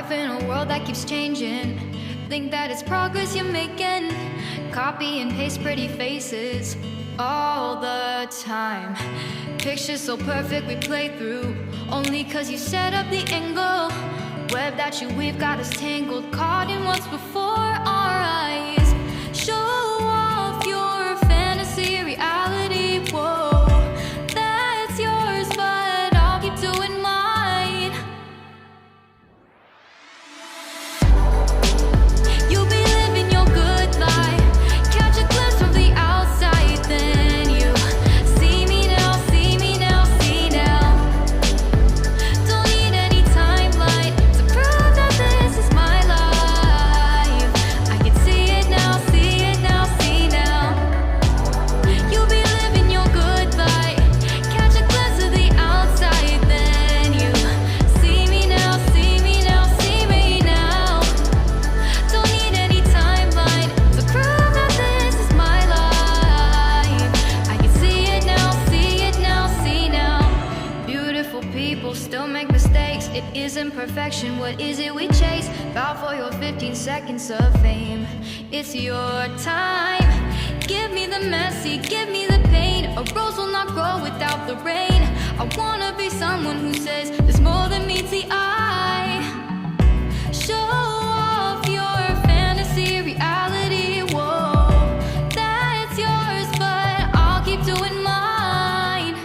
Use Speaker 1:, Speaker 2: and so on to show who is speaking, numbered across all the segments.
Speaker 1: Life in a world that keeps changing. Think that it's progress you're making. Copy and paste pretty faces all the time. Pictures so perfect we play through, only cause you set up the angle. Web that you weave got us tangled, caught in what's before our eyes. Show off your fantasy reality, whoa, that's yours, but I'll keep doing mine. You'll be living your good life, catch a glimpse from the outside, then you see me now, see me now, see now. Don't need any timeline to prove that this is my life. I can see it now, see it now, see now. You'll be living your good life, catch a glimpse of the outside, then you see me now, see me now, see me now. Don't need any timeline to prove that this is my life. I can see it now, see it now, see now. Beautiful people still make mistakes. It isn't perfection, what is it we chase? Bow for your 15 seconds of fame. It's your time. Give me the messy, give me the pain. A rose will not grow without the rain. I wanna be someone who says there's more than meets the eye. Show off your fantasy reality, whoa, that's yours, but I'll keep doing mine.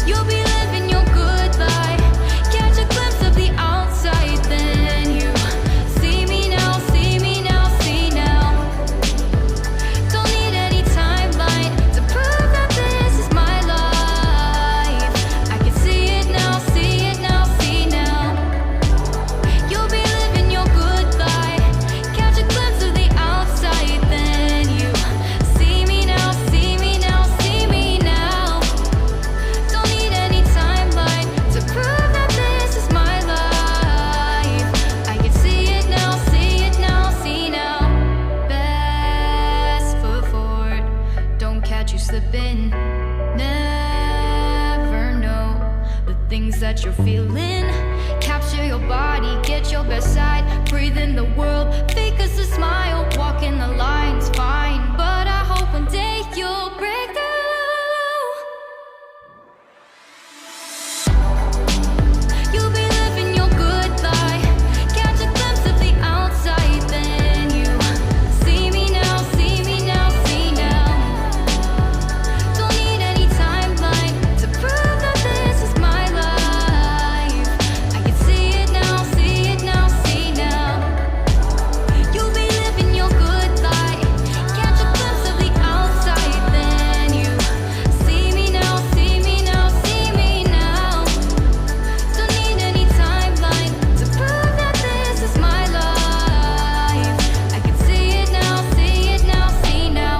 Speaker 1: You'll be living your good life, catch a glimpse of the outside, then you see me now, see me now, see now. Don't need any timeline to prove that this is my life. I can see it now, see it now, see now. You'll be living your good life, catch a glimpse of the outside, then you see me now, see me now, see me now. Don't need any timeline to prove that this is my life. I can see it now, see it now, see now. Best foot forward, don't catch you slipping. Never know the things that you're feeling. Capture your body, get your best side. Breathe in the world, fake us a smile. Walking the lines, fine, but I hope one day you'll break through. You'll be living your good life, catch a glimpse of the outside, then you see me now, see me now, see now. Don't need any timeline to prove that this is my life. I can see it now, see it now, see now. You'll be living your good life, catch a glimpse of the outside, then you see me now, see me now, see me now. Don't need any timeline to prove that this is my life. I can see it now, see it now, see now.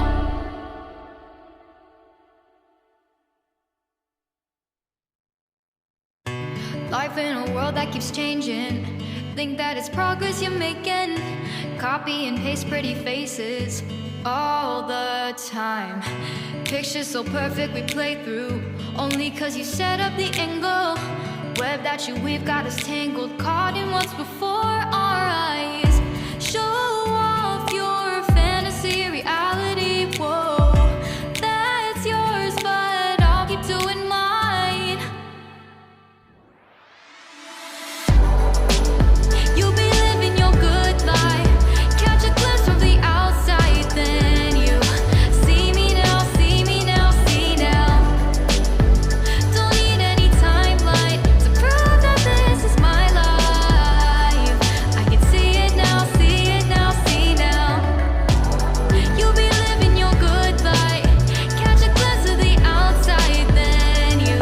Speaker 1: Life in a world that keeps changing. Think that it's progress you're making. Copy and paste pretty faces all the time. Pictures so perfect we play through, only cause you set up the angle. Web that you weave got us tangled, caught in what's before our eyes. Show off your fantasy reality, whoa, that's yours, but I'll keep doing mine. You'll be living your good life, catch a glimpse from the outside, then you see me now, see me now, see now. Don't need any timeline to prove that this is my life. I can see it now, see it now, see now. You'll be living your good life, catch a glimpse of the outside, then you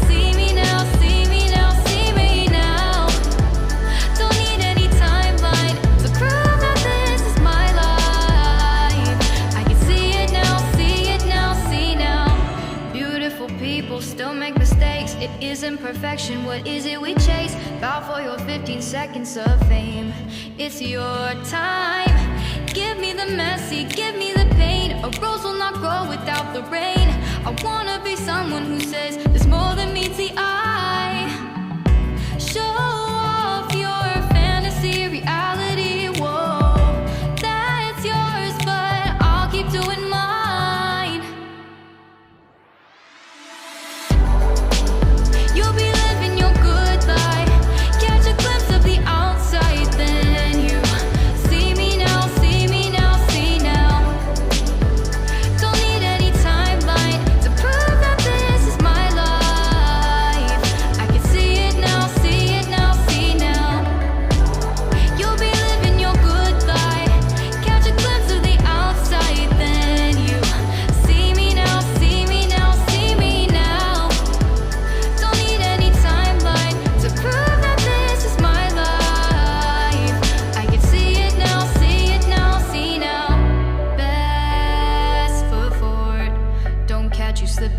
Speaker 1: see me now, see me now, see me now. Don't need any timeline to prove that this is my life. I can see it now, see it now, see now. Beautiful people still make mistakes. It isn't perfection, what is it we chase? Bow for your 15 seconds of fame. It's your time. Give me the messy, give me the pain. A rose will not grow without the rain. I wanna be someone who says there's more than meets the eye.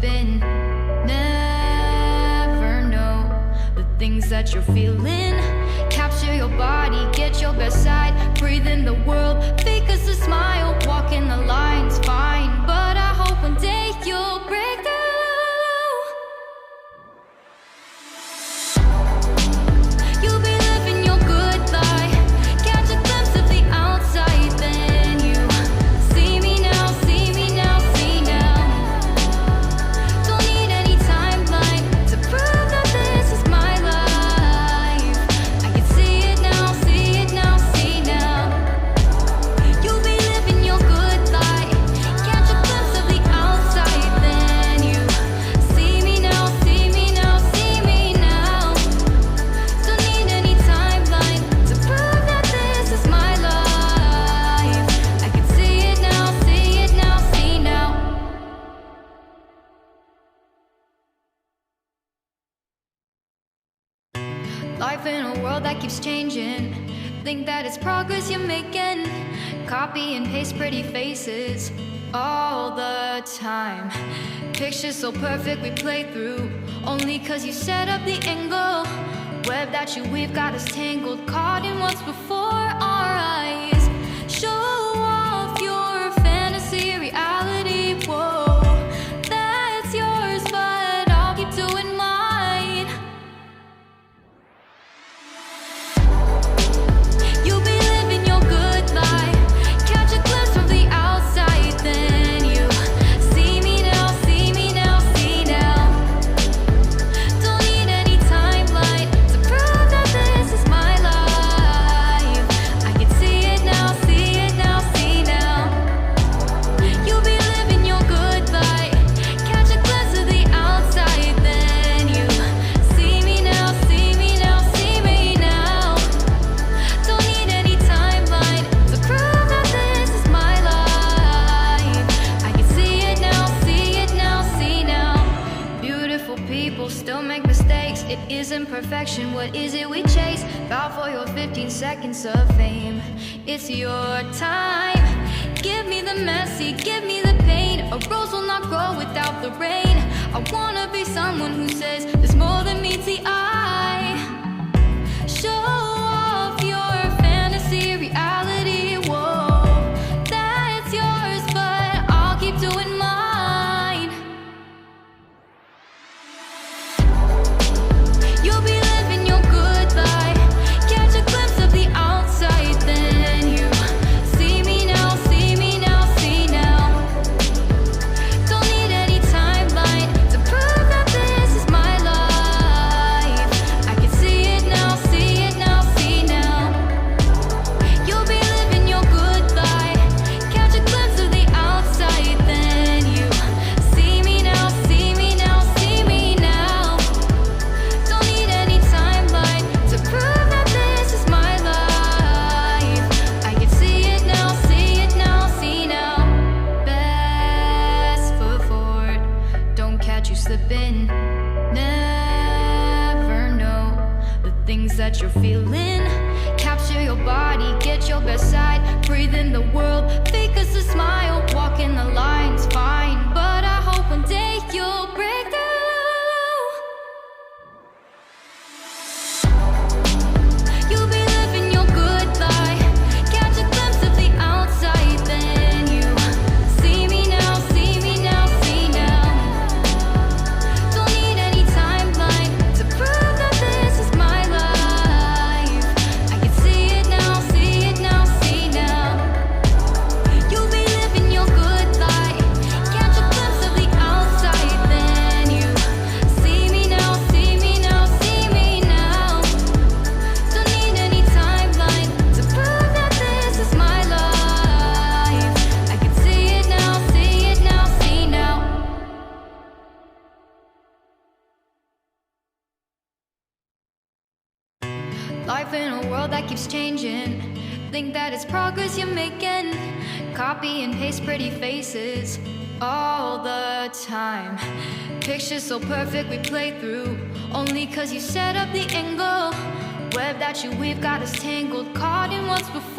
Speaker 1: slipping. Never know the things that you're feeling. Capture your body, get your best side. Breathe in the world, fake us a smile. Walk in the lines, fine. But I hope one day you'll break through. You'll be living your good life. Catch a glimpse of the outside, then you see me now, see me now, see now. Don't need any timeline to prove that this is my life. I can see it now, see it now, see now. You'll be living your good life. Catch a glimpse of the outside, then you see me now, see me now, see me now. Don't need any timeline to prove that this is my life. I can see it now, see it now, see now. Life in a world that keeps changing. Think that it's progress you're making. Copy and paste pretty faces all the time. Pictures so perfect we play through. Only cause you set up the angle. Web that you weave got us tangled. Caught in what's before our eyes. Show off your fantasy reality. Whoa, that's yours, but I'll keep doing mine. You'll be living your good life. Catch a glimpse from the outside, then you see me now, see me now, see now. Don't need any timeline to prove that this is my life. I can see it now, see it now, see now. You'll be living your good life. Catch a glimpse of the outside, then you see me now, see me now, see me now. Don't need any timeline to prove that this is my life. I can see it now, see it now, see now. Beautiful people still make mistakes. It isn't perfection, what is it we chase? Bow for your 15 seconds of fame. It's your time. Give me the messy, give me the pain. A rose will not grow without the rain. I wanna be someone who says there's more than meets the eye. Show off your fantasy reality. Whoa, that's yours, but I'll keep doing mine. You'll be living your good life. Catch a glimpse of the outside, then you see me now, see me now, see now. Don't need any timeline to prove that this is my life. I can see it now, see it now, see now. You'll be living your good life. Catch a glimpse of the outside, then you see me now, see me now, see me now. Don't need any timeline to prove that this is my life. I can see it now, see it now, see now. Best foot forward, don't catch you slipping. Never know the things that you're feeling. Capture your body, get your best side. Breathe in the world, fake us a smile. Walk in the lines, fine. But I hope one day you'll break through. You'll be living your good life. Catch a glimpse of the outside, then you see me now, see me now, see now. Don't need any timeline to prove that this is my life. I can see it now, see it now, see now. You'll be living your good life. Catch a glimpse of the outside, then you see me now, see me now, see me now. Don't need any timeline to prove that this is my life. I can see it now, see it now, see now. Life in a world that keeps changing. Think that it's progress you're making. Copy and paste pretty faces all the time. Pictures so perfect we play through. Only cause you set up the angle. Web that you weave got us tangled. Caught in what's before